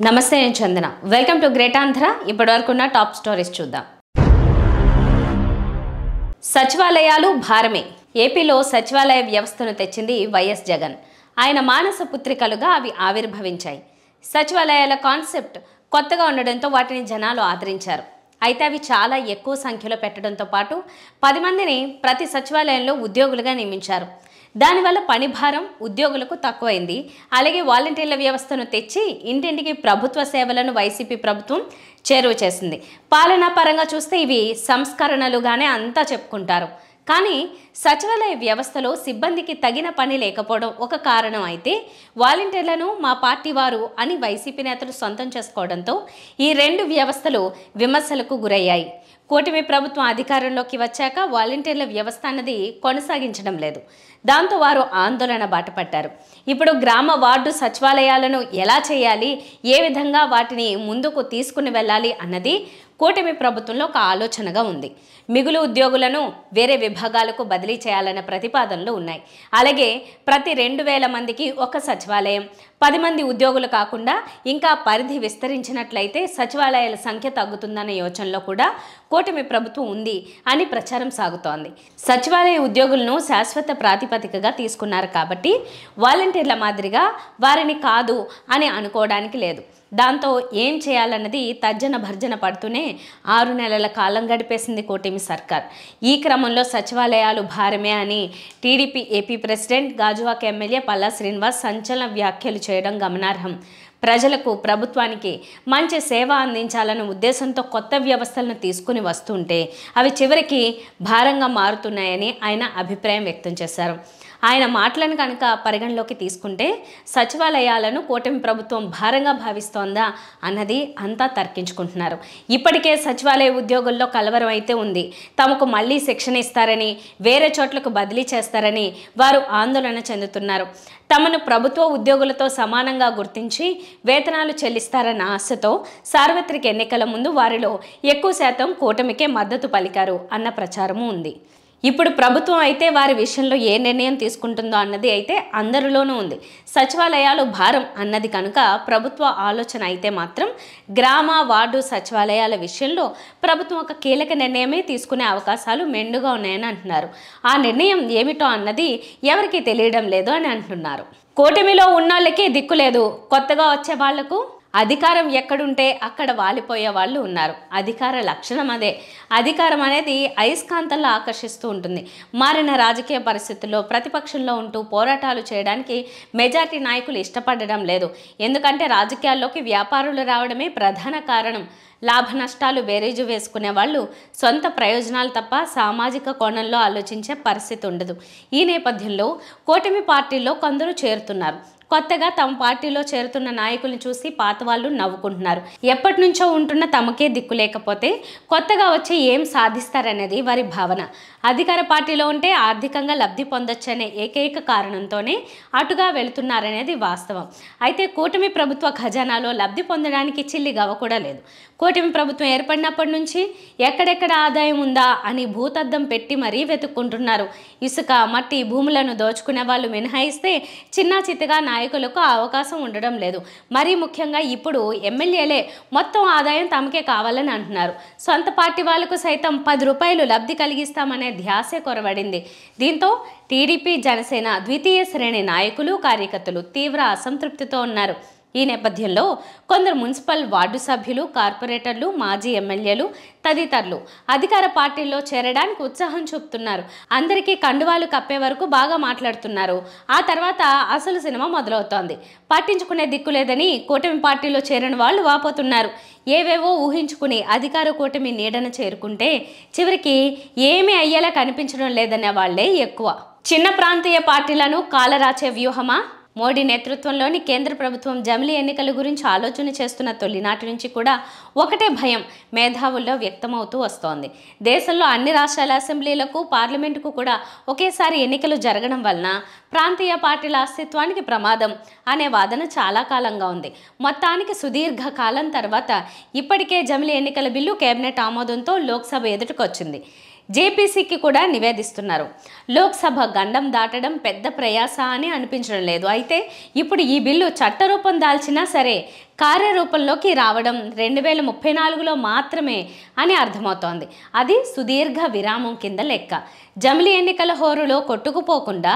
నమస్తే నేను Chandana welcome to Great Andhra ఇప్పటివరకున్న టాప్ స్టోరీస్ చూద్దాం సచివాలయాలు భారమే ఏపీలో సచివాలయ వ్యవస్థను తెచ్చింది వైఎస్ జగన్ ఆయన మానస పుత్రికలుగా అవి ఆవిర్భవించాయి సచివాలయాల కాన్సెప్ట్ కొత్తగా ఉండడంతో వాటిని జనాలు ఆదరించారు అయితే అవి చాలా ఎక్కువ సంఖ్యలో పెట్టడంతో పాటు 10 మందిని ప్రతి సచివాలయంలో ఉద్యోగులుగా నియమించారు దానివల్ల పని భారం ఉద్యోగులకు తక్కువైంది అలాగే వాలంటీర్ల వ్యవస్థను తెచ్చి ఇంటింటికి ప్రభుత్వ సేవలను వైసీపీ ప్రభుత్వం చేరువ చేసింది పాలనా పరంగా చూస్తే ఇవి సంస్కరణలుగానే అంతా చెప్పుకుంటారు కానీ సచివాలయ వ్యవస్థలో సిబ్బందికి తగిన పని లేకపోవడం ఒక కారణం అయితే వాలంటీర్లను మా పార్టీ వారు అని వైసీపీ నేతలు సొంతం చేసుకోవడంతో ఈ రెండు వ్యవస్థలు విమర్శలకు గురయ్యాయి కూటమి ప్రభుత్వం అధికారంలోకి వచ్చాక వాలంటీర్ల వ్యవస్థ అన్నది కొనసాగించడం లేదు దాంతో వారు ఆందోళన బాటపట్టారు ఇప్పుడు గ్రామ వార్డు సచివాలయాలను ఎలా చేయాలి ఏ విధంగా వాటిని ముందుకు తీసుకుని వెళ్ళాలి అన్నది కూటమి ప్రభుత్వంలో ఒక ఆలోచనగా ఉంది మిగులు ఉద్యోగులను వేరే విభాగాలకు బదిలీ చేయాలన్న ప్రతిపాదనలు ఉన్నాయి అలాగే ప్రతి 2000 మందికి ఒక సచివాలయం 10 మంది ఉద్యోగులు కాకుండా ఇంకా పరిధి విస్తరించినట్లయితే సచివాలయాల సంఖ్య తగ్గుతుందన్న యోచనలో కూడా కూటమి ప్రభుత్వం ఉంది అని ప్రచారం సాగుతోంది సచివాలయ ఉద్యోగులను శాశ్వత ప్రాతిపదికగా తీసుకున్నారు కాబట్టి వాలంటీర్ల మాదిరిగా వారిని కాదు అని అనుకోవడానికి లేదు దాంతో ఏం చేయాలన్నది తర్జన భర్జన పడుతూనే 6 నెలల కాలం గడిపేసింది కూటమి సర్కార్ ఈ క్రమంలో సచివాలయాలు భారమే అని TDP AP president Gajuwaka MLA Palla Srinivas సంచలన వ్యాఖ్యలు చేయడం గమనార్హం ప్రజలకు ప్రభుత్వానికి మంచి సేవ అందించాలన్న ఉద్దేశంతో కొత్త వ్యవస్థలను తీసుకుని వస్తుంటే అవి చివరికి భారంగా మారుతున్నాయని ఆయన అభిప్రాయం వ్యక్తం చేశారు ఆయన మాటలను కనుక పరిగణలోకి తీసుకుంటే సచివాలయాలను కూటమి ప్రభుత్వం భారంగా భావిస్తోందా అన్నది అంతా తర్కించుకుంటున్నారు ఇప్పటికే సచివాలయ ఉద్యోగుల్లో కలవరం అయితే ఉంది తమకు మళ్ళీ శిక్షణ ఇస్తారని వేరే చోట్లకు బదిలీ చేస్తారని వారు ఆందోళన చెందుతున్నారు తమను ప్రభుత్వ ఉద్యోగులతో సమానంగా గుర్తించి వేతనాలు చెల్లిస్తారన్న ఆశతో సార్వత్రిక ఎన్నికల ముందు వారిలో ఎక్కువ శాతం కూటమికే మద్దతు పలికారు అన్న ప్రచారము ఉంది ఇప్పుడు ప్రభుత్వం అయితే వారి విషయంలో ఏ నిర్ణయం తీసుకుంటుందో అన్నది అయితే అందరిలోనూ ఉంది సచివాలయాలు భారం అన్నది కనుక ప్రభుత్వ ఆలోచన అయితే మాత్రం గ్రామ వార్డు సచివాలయాల విషయంలో ప్రభుత్వం ఒక కీలక నిర్ణయమే తీసుకునే అవకాశాలు మెండుగా ఉన్నాయని అంటున్నారు ఆ నిర్ణయం ఏమిటో అన్నది ఎవరికీ తెలియడం లేదు అని అంటున్నారు కూటమిలో ఉన్నోళ్ళకి దిక్కు లేదు కొత్తగా వచ్చే వాళ్లకు అధికారం ఎక్కడుంటే అక్కడ వాలిపోయే వాళ్ళు ఉన్నారు అధికార లక్షణం అదే అధికారం అనేది అయస్కాంతంలో ఆకర్షిస్తూ ఉంటుంది మారిన రాజకీయ పరిస్థితుల్లో ప్రతిపక్షంలో ఉంటూ పోరాటాలు చేయడానికి మెజారిటీ నాయకులు ఇష్టపడడం లేదు ఎందుకంటే రాజకీయాల్లోకి వ్యాపారులు రావడమే ప్రధాన కారణం లాభ నష్టాలు బేరీజు వేసుకునే వాళ్ళు సొంత ప్రయోజనాలు తప్ప సామాజిక కోణంలో ఆలోచించే పరిస్థితి ఉండదు ఈ నేపథ్యంలో కూటమి పార్టీలో కొందరు చేరుతున్నారు కొత్తగా తమ పార్టీలో చేరుతున్న నాయకులను చూసి పాత వాళ్ళు నవ్వుకుంటున్నారు ఎప్పటి నుంచో ఉంటున్న తమకే దిక్కు లేకపోతే కొత్తగా వచ్చి ఏం సాధిస్తారనేది వారి భావన అధికార పార్టీలో ఉంటే ఆర్థికంగా లబ్ధి పొందొచ్చనే ఏకైక కారణంతోనే అటుగా వెళుతున్నారనేది వాస్తవం అయితే కూటమి ప్రభుత్వ ఖజానాలో లబ్ధి పొందడానికి చిల్లి గవ కూడా లేదు కూటమి ప్రభుత్వం ఏర్పడినప్పటి నుంచి ఎక్కడెక్కడ ఆదాయం ఉందా అని భూతద్దం పెట్టి మరీ వెతుక్కుంటున్నారు ఇసుక మట్టి భూములను దోచుకునే వాళ్ళు మినహాయిస్తే చిన్నా చిత్తగా నాయకులకు అవకాశం ఉండడం లేదు మరీ ముఖ్యంగా ఇప్పుడు ఎమ్మెల్యేలే మొత్తం ఆదాయం తమకే కావాలని అంటున్నారు సొంత పార్టీ వాళ్లకు సైతం 10 రూపాయలు లబ్ధి కలిగిస్తామనే ధ్యాసే కొరవడింది దీంతో టీడీపీ జనసేన ద్వితీయ శ్రేణి నాయకులు కార్యకర్తలు తీవ్ర అసంతృప్తితో ఉన్నారు ఈ నేపథ్యంలో కొందరు మున్సిపల్ వార్డు సభ్యులు కార్పొరేటర్లు మాజీ ఎమ్మెల్యేలు తదితరులు అధికార పార్టీల్లో చేరడానికి ఉత్సాహం చూపుతున్నారు అందరికీ కండువాలు కప్పే వరకు బాగా మాట్లాడుతున్నారు ఆ తర్వాత అసలు సినిమా మొదలవుతోంది పట్టించుకునే దిక్కు లేదని కూటమి పార్టీలో చేరిన వాళ్ళు వాపోతున్నారు ఏవేవో ఊహించుకుని అధికార కూటమి నీడన చేరుకుంటే చివరికి ఏమీ అయ్యేలా కనిపించడం లేదనే వాళ్లే ఎక్కువ చిన్న ప్రాంతీయ పార్టీలను కాలరాచే వ్యూహమా మోడీ నేతృత్వంలోని కేంద్ర ప్రభుత్వం జమిలీ ఎన్నికల గురించి ఆలోచన చేస్తున్న తొలినాటి నుంచి కూడా ఒకటే భయం మేధావుల్లో వ్యక్తమవుతూ వస్తోంది దేశంలో అన్ని రాష్ట్రాల అసెంబ్లీలకు పార్లమెంటుకు కూడా ఒకేసారి ఎన్నికలు జరగడం వలన ప్రాంతీయ పార్టీల అస్తిత్వానికి ప్రమాదం అనే వాదన చాలా కాలంగా ఉంది మొత్తానికి సుదీర్ఘ కాలం తర్వాత ఇప్పటికే జమిలీ ఎన్నికల బిల్లు కేబినెట్ ఆమోదంతో లోక్సభ ఎదుటకొచ్చింది జేపీసీకి కూడా నివేదిస్తున్నారు. లోక్సభ గండం దాటడం పెద్ద ప్రయాస అని అనిపించడం లేదు. అయితే ఇప్పుడు ఈ బిల్లు చట్టరూపం దాల్చినా సరే కార్యరూపంలోకి రావడం 2034లో మాత్రమే అని అర్థమవుతోంది. అది సుదీర్ఘ విరామం కింద లెక్క. జమిలీ ఎన్నికల హోరులో కొట్టుకుపోకుండా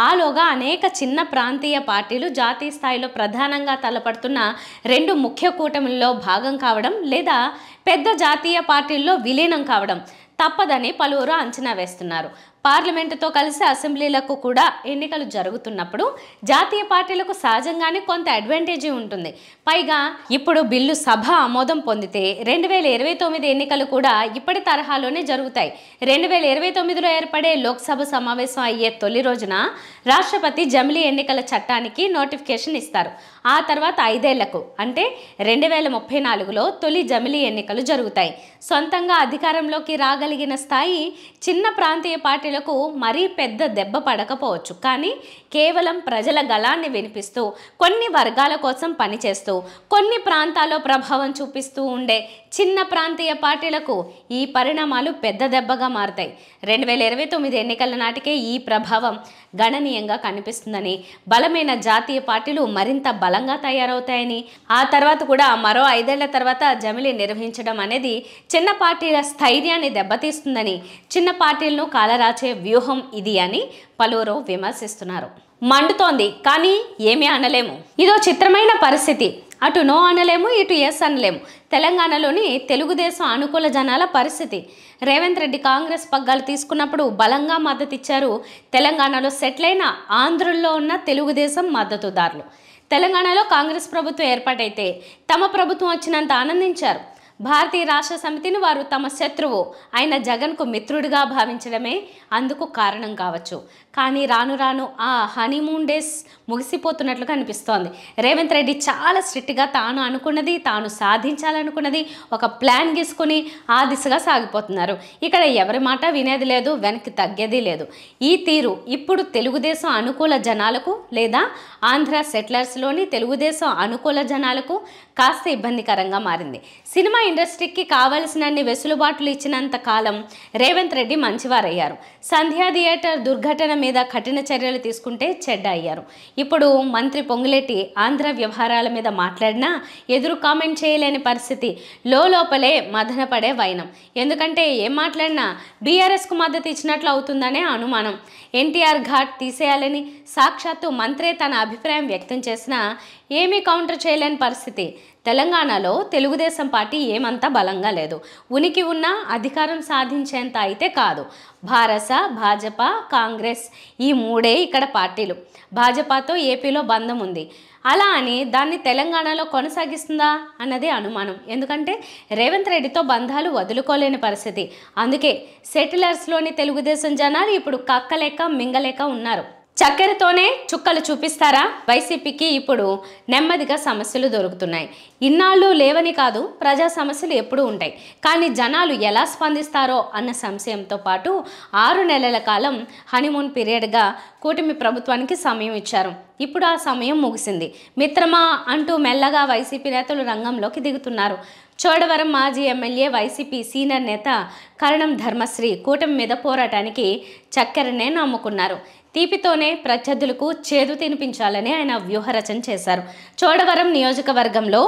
ఆలోగా అనేక చిన్న ప్రాంతీయ పార్టీలు జాతీయ స్థాయిలో ప్రధానంగా తలపడుతున్న 2 ముఖ్య కూటమిల్లో భాగం కావడం లేదా పెద్ద జాతీయ పార్టీల్లో విలీనం కావడం తప్పదని పలువురు అంచనా వేస్తున్నారు. పార్లమెంటుతో కలిసి అసెంబ్లీలకు కూడా ఎన్నికలు జరుగుతున్నప్పుడు జాతీయ పార్టీలకు సహజంగానే కొంత అడ్వాంటేజీ ఉంటుంది. పైగా ఇప్పుడు బిల్లు సభ ఆమోదం పొందితే 2029 ఎన్నికలు కూడా ఇప్పటి తరహాలోనే జరుగుతాయి. 2029లో ఏర్పడే లోక్సభ సమావేశం అయ్యే తొలి రోజున రాష్ట్రపతి జమిలీ ఎన్నికల చట్టానికి నోటిఫికేషన్ ఇస్తారు. ఆ తర్వాత 5 ఏళ్లకు అంటే 2034లో తొలి జమిలీ ఎన్నికలు జరుగుతాయి. సొంతంగా అధికారంలోకి రాగలిగిన స్థాయి చిన్న ప్రాంతీయ పార్టీలకు మరీ పెద్ద దెబ్బ పడకపోవచ్చు. కానీ కేవలం ప్రజల గళాన్ని వినిపిస్తూ కొన్ని వర్గాల కోసం పనిచేస్తూ కొన్ని ప్రాంతాల్లో ప్రభావం చూపిస్తూ ఉండే చిన్న ప్రాంతీయ పార్టీలకు ఈ పరిణామాలు పెద్ద దెబ్బగా మారతాయి. 2029 ఎన్నికల నాటికే ఈ ప్రభావం గణనీయంగా కనిపిస్తుందని, బలమైన జాతీయ పార్టీలు మరింత బలంగా తయారవుతాయని, ఆ తర్వాత కూడా మరో 5 ఏళ్ల తర్వాత జమిలీ నిర్వహించడం అనేది చిన్న పార్టీల స్థైర్యాన్ని దెబ్బతీస్తుందని, చిన్న పార్టీలను కాలరాచే వ్యూహం ఇది అని పలువురు విమర్శిస్తున్నారు. మండుతోంది కానీ ఏమీ అనలేము. ఇదో చిత్రమైన పరిస్థితి. అటు నో అనలేము, ఇటు ఎస్ అనలేము. తెలంగాణలోని తెలుగుదేశం అనుకూల జనాల పరిస్థితి. రేవంత్ రెడ్డి కాంగ్రెస్ పగ్గాలు తీసుకున్నప్పుడు బలంగా మద్దతు ఇచ్చారు తెలంగాణలో సెటిల్ అయిన ఆంధ్రుల్లో ఉన్న తెలుగుదేశం మద్దతుదారులు. తెలంగాణలో కాంగ్రెస్ ప్రభుత్వం ఏర్పాటైతే తమ ప్రభుత్వం వచ్చినంత ఆనందించారు. భారతీయ రాష్ట్ర సమితిని వారు తమ శత్రువు అయిన జగన్కు మిత్రుడిగా భావించడమే అందుకు కారణం కావచ్చు. కానీ రాను రాను ఆ హనీమూన్ డేస్ ముగిసిపోతున్నట్లుగా అనిపిస్తోంది. రేవంత్ రెడ్డి చాలా స్ట్రిక్ట్గా తాను అనుకున్నది, తాను సాధించాలనుకున్నది ఒక ప్లాన్ గీసుకుని ఆ దిశగా సాగిపోతున్నారు. ఇక్కడ ఎవరి మాట వినేది లేదు, వెనక్కి తగ్గేది లేదు. ఈ తీరు ఇప్పుడు తెలుగుదేశం అనుకూల జనాలకు లేదా ఆంధ్ర సెటిలర్స్లోని తెలుగుదేశం అనుకూల జనాలకు కాస్త ఇబ్బందికరంగా మారింది. సినిమా ఇండస్ట్రీకి కావలసినన్ని వెసులుబాట్లు ఇచ్చినంత కాలం రేవంత్ రెడ్డి మంచివారయ్యారు. సంధ్యా థియేటర్ దుర్ఘటన మీద కఠిన చర్యలు తీసుకుంటే చెడ్డ అయ్యారు. ఇప్పుడు మంత్రి పొంగులేటి ఆంధ్ర వ్యవహారాల మీద మాట్లాడినా ఎదురు కామెంట్ చేయలేని పరిస్థితి. లోపలే మదనపడే వైనం. ఎందుకంటే ఏం మాట్లాడినా బీఆర్ఎస్కు మద్దతు ఇచ్చినట్లు అవుతుందనే అనుమానం. ఎన్టీఆర్ ఘాట్ తీసేయాలని సాక్షాత్తు మంత్రే తన అభిప్రాయం వ్యక్తం చేసినా ఏమీ కౌంటర్ చేయలేని పరిస్థితి. తెలంగాణలో తెలుగుదేశం పార్టీ ఏమంతా బలంగా లేదు. ఉనికి ఉన్నా అధికారం సాధించేంత అయితే కాదు. భారస, భాజపా, కాంగ్రెస్ ఈ 3 ఇక్కడ పార్టీలు. భాజపాతో ఏపీలో బంధం ఉంది. అలా అని దాన్ని తెలంగాణలో కొనసాగిస్తుందా అన్నదే అనుమానం. ఎందుకంటే రేవంత్ రెడ్డితో బంధాలు వదులుకోలేని పరిస్థితి. అందుకే సెటిలర్స్లోని తెలుగుదేశం జనాలు ఇప్పుడు కక్కలేక మింగలేక ఉన్నారు. చక్కెరతోనే చుక్కలు చూపిస్తారా? వైసీపీకి ఇప్పుడు నెమ్మదిగా సమస్యలు దొరుకుతున్నాయి. ఇన్నాళ్ళు లేవని కాదు, ప్రజా సమస్యలు ఎప్పుడూ ఉంటాయి. కానీ జనాలు ఎలా స్పందిస్తారో అన్న సంశయంతో పాటు 6 నెలల కాలం హనీమూన్ పీరియడ్గా కూటమి ప్రభుత్వానికి సమయం ఇచ్చారు. ఇప్పుడు ఆ సమయం ముగిసింది. మిత్రమా అంటూ మెల్లగా వైసీపీ నేతలు రంగంలోకి దిగుతున్నారు. చోడవరం మాజీ ఎమ్మెల్యే వైసీపీ సీనియర్ నేత కరణం ధర్మశ్రీ కూటమి మీద పోరాటానికి చక్కెరనే నమ్ముకున్నారు. తీపితోనే ప్రత్యర్థులకు చేదు తినిపించాలని ఆయన వ్యూహరచన చేశారు. చోడవరం నియోజకవర్గంలో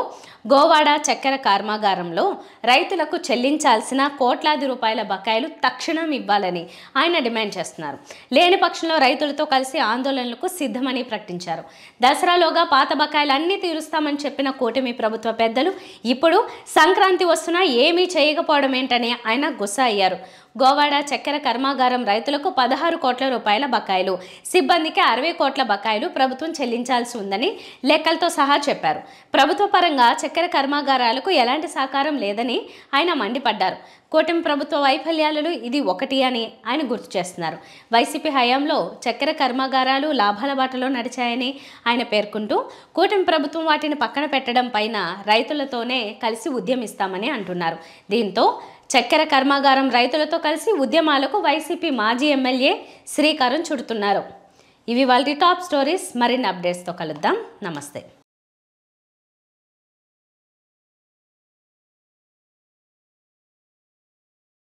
గోవాడ చక్కెర కర్మాగారంలో రైతులకు చెల్లించాల్సిన కోట్లాది రూపాయల బకాయిలు తక్షణం ఇవ్వాలని ఆయన డిమాండ్ చేస్తున్నారు. లేని పక్షంలో రైతులతో కలిసి ఆందోళనలకు సిద్ధమని ప్రకటించారు. దసరాలోగా పాత బకాయిలన్నీ తీరుస్తామని చెప్పిన కూటమి ప్రభుత్వ పెద్దలు ఇప్పుడు సంక్రాంతి వస్తున్నా ఏమీ చేయకపోవడం ఏంటని ఆయన గుస్సా అయ్యారు. గోవాడ చక్కెర కర్మాగారం రైతులకు 16 కోట్ల రూపాయల బకాయిలు, సిబ్బందికి 60 కోట్ల బకాయిలు ప్రభుత్వం చెల్లించాల్సి ఉందని లెక్కలతో సహా చెప్పారు. ప్రభుత్వ పరంగా చక్కెర కర్మాగారాలకు ఎలాంటి సహకారం లేదని ఆయన మండిపడ్డారు. కూటమి ప్రభుత్వ వైఫల్యాలలో ఇది ఒకటి అని ఆయన గుర్తు చేస్తున్నారు. వైసీపీ హయాంలో చక్కెర కర్మాగారాలు లాభాల బాటలో నడిచాయని ఆయన పేర్కొంటూ కూటమి ప్రభుత్వం వాటిని పక్కన పెట్టడం పైన రైతులతోనే కలిసి ఉద్యమిస్తామని అంటున్నారు. దీంతో చక్కెర కర్మాగారం రైతులతో కలిసి ఉద్యమాలకు వైసీపీ మాజీ ఎమ్మెల్యే శ్రీకారం చుడుతున్నారు. ఇవి వాళ్ళ టాప్ స్టోరీస్. మరిన్ని అప్డేట్స్తో కలుద్దాం. నమస్తే.